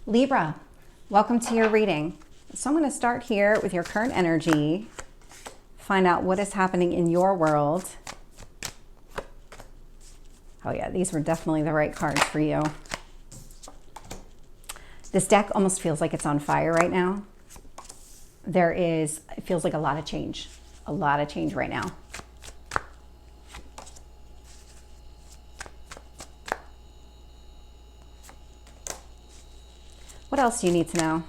Libra, welcome to your reading. So I'm going to start here with your current energy, find out what is happening in your world. Oh yeah, these were definitely the right cards for you. This deck almost feels like it's on fire right now. It feels like a lot of change right now. What else do you need to know?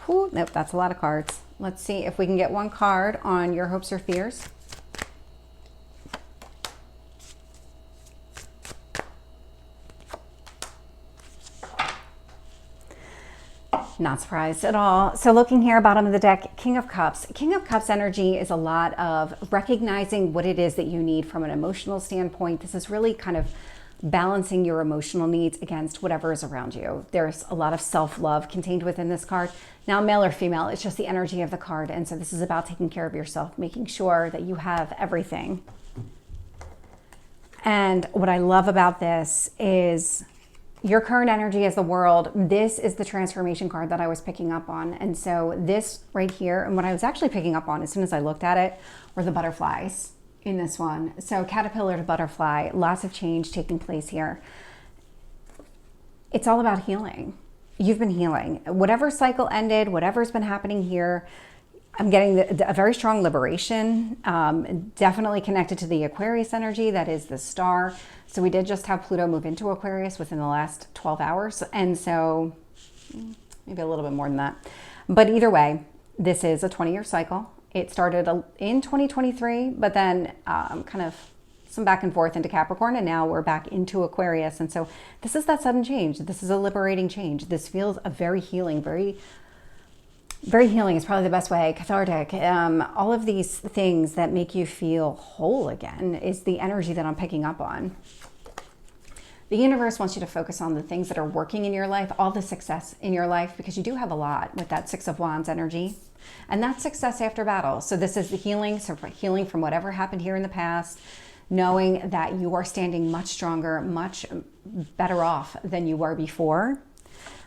Whew, nope, that's a lot of cards. Let's see if we can get one card on your hopes or fears. Not surprised at all. So looking here, bottom of the deck, King of Cups. King of Cups energy is a lot of recognizing what it is that you need from an emotional standpoint. This is really kind of balancing your emotional needs against whatever is around you. There's a lot of self-love contained within this card. Now, male or female, it's just the energy of the card. And so this is about taking care of yourself, making sure that you have everything. And what I love about this is your current energy as the world. This is the transformation card that I was picking up on. And so this right here, and what I was actually picking up on as soon as I looked at it, were the butterflies in this one. So caterpillar to butterfly, lots of change taking place here. It's all about healing. You've been healing. Whatever cycle ended, whatever's been happening here, I'm getting a very strong liberation, definitely connected to the Aquarius energy, that is the star. So we did just have Pluto move into Aquarius within the last 12 hours. And so maybe a little bit more than that. But either way, this is a 20-year cycle. It started in 2023, but then kind of some back and forth into Capricorn, and now we're back into Aquarius. And so this is that sudden change. This is a liberating change. This feels a very healing, very healing is probably the best way, cathartic. All of these things that make you feel whole again is the energy that I'm picking up on. The universe wants you to focus on the things that are working in your life, all the success in your life, because you do have a lot with that Six of Wands energy. And that's success after battle. So this is the healing, so healing from whatever happened here in the past, knowing that you are standing much stronger, much better off than you were before.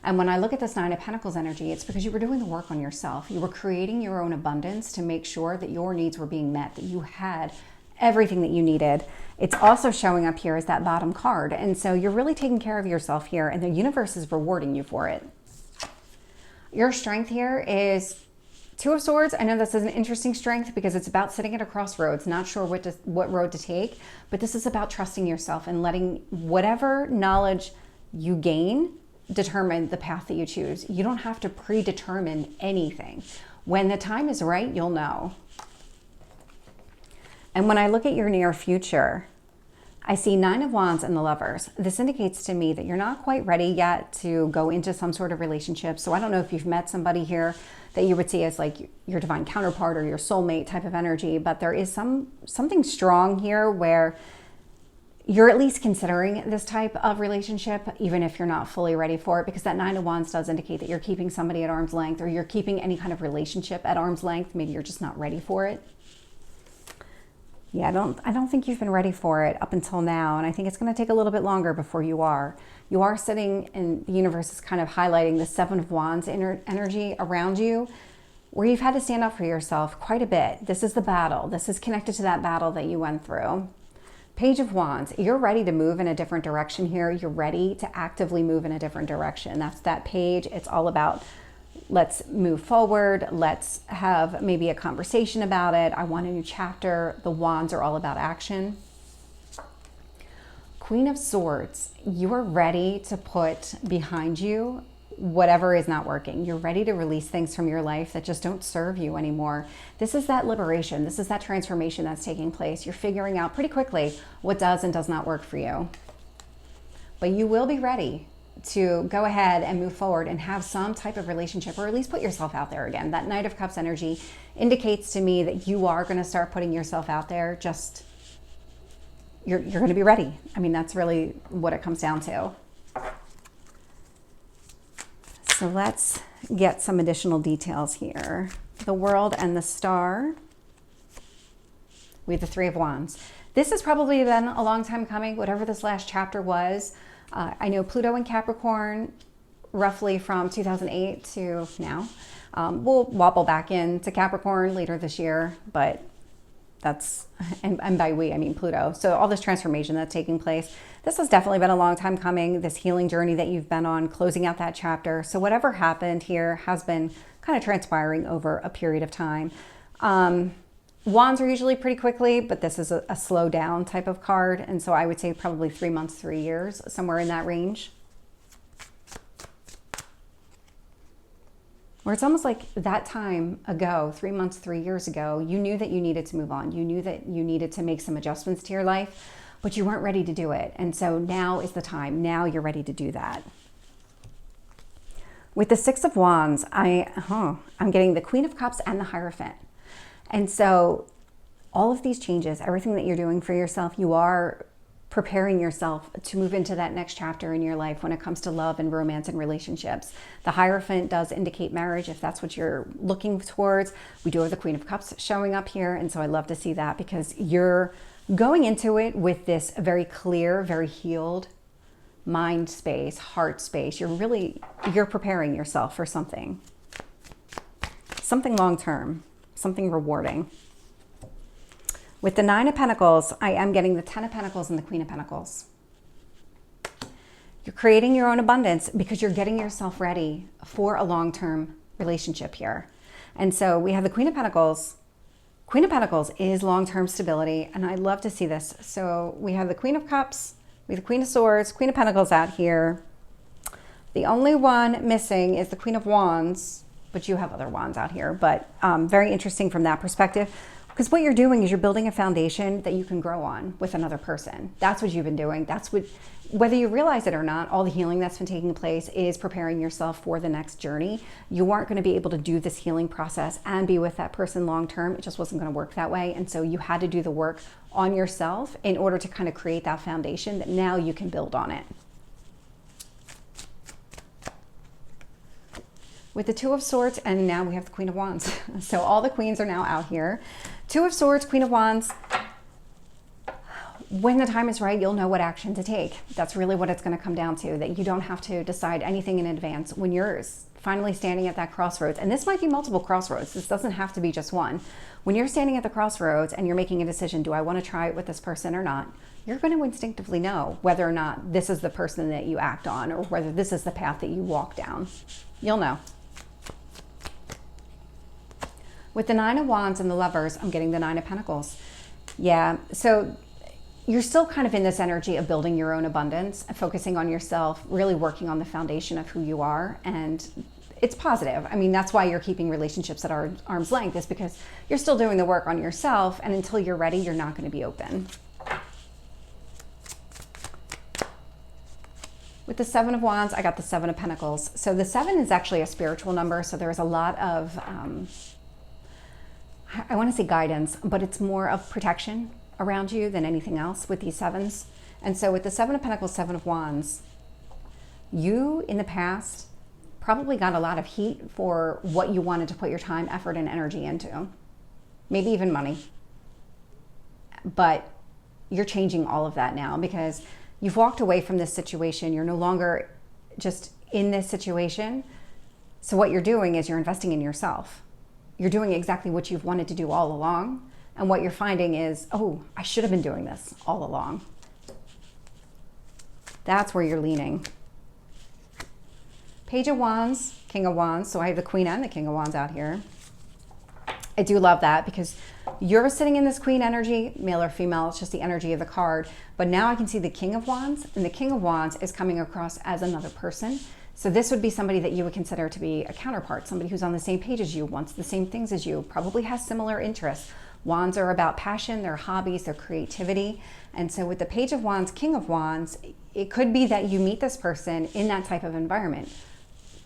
And when I look at this Nine of Pentacles energy, it's because you were doing the work on yourself. You were creating your own abundance to make sure that your needs were being met, that you had everything that you needed. It's also showing up here as that bottom card. And so you're really taking care of yourself here, and the universe is rewarding you for it. Your strength here is Two of Swords. I know this is an interesting strength because it's about sitting at a crossroads, not sure what road to take, but this is about trusting yourself and letting whatever knowledge you gain determine the path that you choose. You don't have to predetermine anything. When the time is right, you'll know. And when I look at your near future, I see Nine of Wands and the Lovers. This indicates to me that you're not quite ready yet to go into some sort of relationship. So I don't know if you've met somebody here that you would see as like your divine counterpart or your soulmate type of energy, but there is something strong here where you're at least considering this type of relationship, even if you're not fully ready for it, because that Nine of Wands does indicate that you're keeping somebody at arm's length, or you're keeping any kind of relationship at arm's length. Maybe you're just not ready for it. Yeah, I don't think you've been ready for it up until now, and I think it's going to take a little bit longer before you are. You are sitting, and the universe is kind of highlighting the Seven of Wands energy around you, where you've had to stand up for yourself quite a bit. This is the battle. This is connected to that battle that you went through. Page of Wands, you're ready to move in a different direction here. You're ready to actively move in a different direction. That's that page. It's all about, let's move forward. Let's have maybe a conversation about it. I want a new chapter. The Wands are all about action. Queen of Swords, you are ready to put behind you whatever is not working. You're ready to release things from your life that just don't serve you anymore. This is that liberation. This is that transformation that's taking place. You're figuring out pretty quickly what does and does not work for you. But you will be ready to go ahead and move forward and have some type of relationship, or at least put yourself out there again. That Knight of Cups energy indicates to me that you are going to start putting yourself out there. Just, you're going to be ready. I mean, that's really what it comes down to. So let's get some additional details here. The World and the Star. We have the Three of Wands. This has probably been a long time coming, whatever this last chapter was. I know Pluto and Capricorn, roughly from 2008 to now. We'll wobble back into Capricorn later this year, but that's, and by we, I mean Pluto. So all this transformation that's taking place, this has definitely been a long time coming, this healing journey that you've been on, closing out that chapter. So whatever happened here has been kind of transpiring over a period of time. Wands are usually pretty quickly, but this is a slow down type of card. And so I would say probably 3 months, 3 years, somewhere in that range. Where it's almost like that time ago, 3 months, 3 years ago, you knew that you needed to move on. You knew that you needed to make some adjustments to your life, but you weren't ready to do it. And so now is the time. Now you're ready to do that. With the Six of Wands, I'm getting the Queen of Cups and the Hierophant. And so all of these changes, everything that you're doing for yourself, you are preparing yourself to move into that next chapter in your life when it comes to love and romance and relationships. The Hierophant does indicate marriage if that's what you're looking towards. We do have the Queen of Cups showing up here, and so I love to see that because you're going into it with this very clear, very healed mind space, heart space. You're preparing yourself for something long-term, something rewarding. With the Nine of Pentacles, I am getting the Ten of Pentacles and the Queen of Pentacles. You're creating your own abundance because you're getting yourself ready for a long-term relationship here. And so we have the Queen of Pentacles. Queen of Pentacles is long-term stability, and I love to see this. So we have the Queen of Cups, we have the Queen of Swords, Queen of Pentacles out here. The only one missing is the Queen of Wands, but you have other wands out here. But very interesting from that perspective. Because what you're doing is you're building a foundation that you can grow on with another person. That's what you've been doing. That's what, whether you realize it or not, all the healing that's been taking place is preparing yourself for the next journey. You aren't going to be able to do this healing process and be with that person long term. It just wasn't going to work that way. And so you had to do the work on yourself in order to kind of create that foundation that now you can build on it. With the Two of Swords, and now we have the Queen of Wands. So all the queens are now out here. Two of Swords, Queen of Wands. When the time is right, you'll know what action to take. That's really what it's going to come down to, that you don't have to decide anything in advance. When you're finally standing at that crossroads, and this might be multiple crossroads, this doesn't have to be just one. When you're standing at the crossroads and you're making a decision, do I want to try it with this person or not? You're going to instinctively know whether or not this is the person that you act on or whether this is the path that you walk down. You'll know. With the Nine of Wands and the Lovers, I'm getting the Nine of Pentacles. Yeah, so you're still kind of in this energy of building your own abundance, focusing on yourself, really working on the foundation of who you are. And it's positive. I mean, that's why you're keeping relationships at arm's length, is because you're still doing the work on yourself. And until you're ready, you're not going to be open. With the Seven of Wands, I got the Seven of Pentacles. So the 7 is actually a spiritual number. So there's a lot of, I want to say guidance, but it's more of protection around you than anything else with these sevens. And so with the Seven of Pentacles, Seven of Wands, you in the past probably got a lot of heat for what you wanted to put your time, effort, and energy into. Maybe even money. But you're changing all of that now because you've walked away from this situation. You're no longer just in this situation. So what you're doing is you're investing in yourself. You're doing exactly what you've wanted to do all along. And what you're finding is, oh, I should have been doing this all along. That's where you're leaning. Page of Wands, King of Wands. So I have the Queen and the King of Wands out here. I do love that because you're sitting in this Queen energy, male or female, it's just the energy of the card. But now I can see the King of Wands, and the King of Wands is coming across as another person. So this would be somebody that you would consider to be a counterpart, somebody who's on the same page as you, wants the same things as you, probably has similar interests. Wands are about passion, their hobbies, their creativity. And so with the Page of Wands, King of Wands, it could be that you meet this person in that type of environment,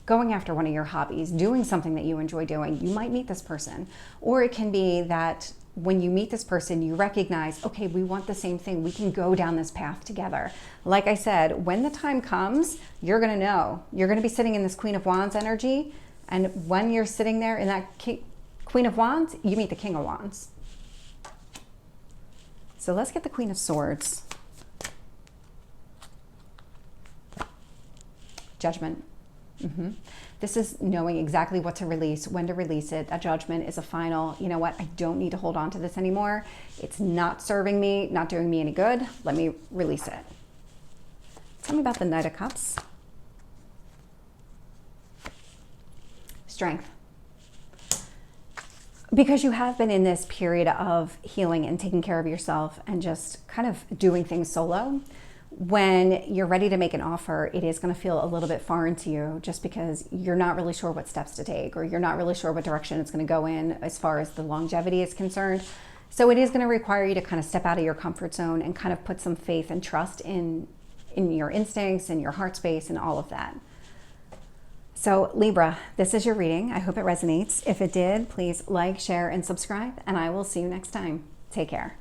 going after one of your hobbies, doing something that you enjoy doing. You might meet this person. Or it can be that when you meet this person, you recognize, okay, we want the same thing. We can go down this path together. Like I said, when the time comes, you're going to know. You're going to be sitting in this Queen of Wands energy. And when you're sitting there in that Queen of Wands, you meet the King of Wands. So let's get the Queen of Swords. Judgment. This is knowing exactly what to release, when to release it. A judgment is a final, you know what, I don't need to hold on to this anymore. It's not serving me, not doing me any good. Let me release it. Tell me about the Knight of Cups. Strength. Because you have been in this period of healing and taking care of yourself and just kind of doing things solo, when you're ready to make an offer, it is going to feel a little bit foreign to you just because you're not really sure what steps to take, or you're not really sure what direction it's going to go in as far as the longevity is concerned. So it is going to require you to kind of step out of your comfort zone and kind of put some faith and trust in your instincts and your heart space and all of that. So Libra, this is your reading. I hope it resonates. If it did, please like, share, and subscribe, and I will see you next time. Take care.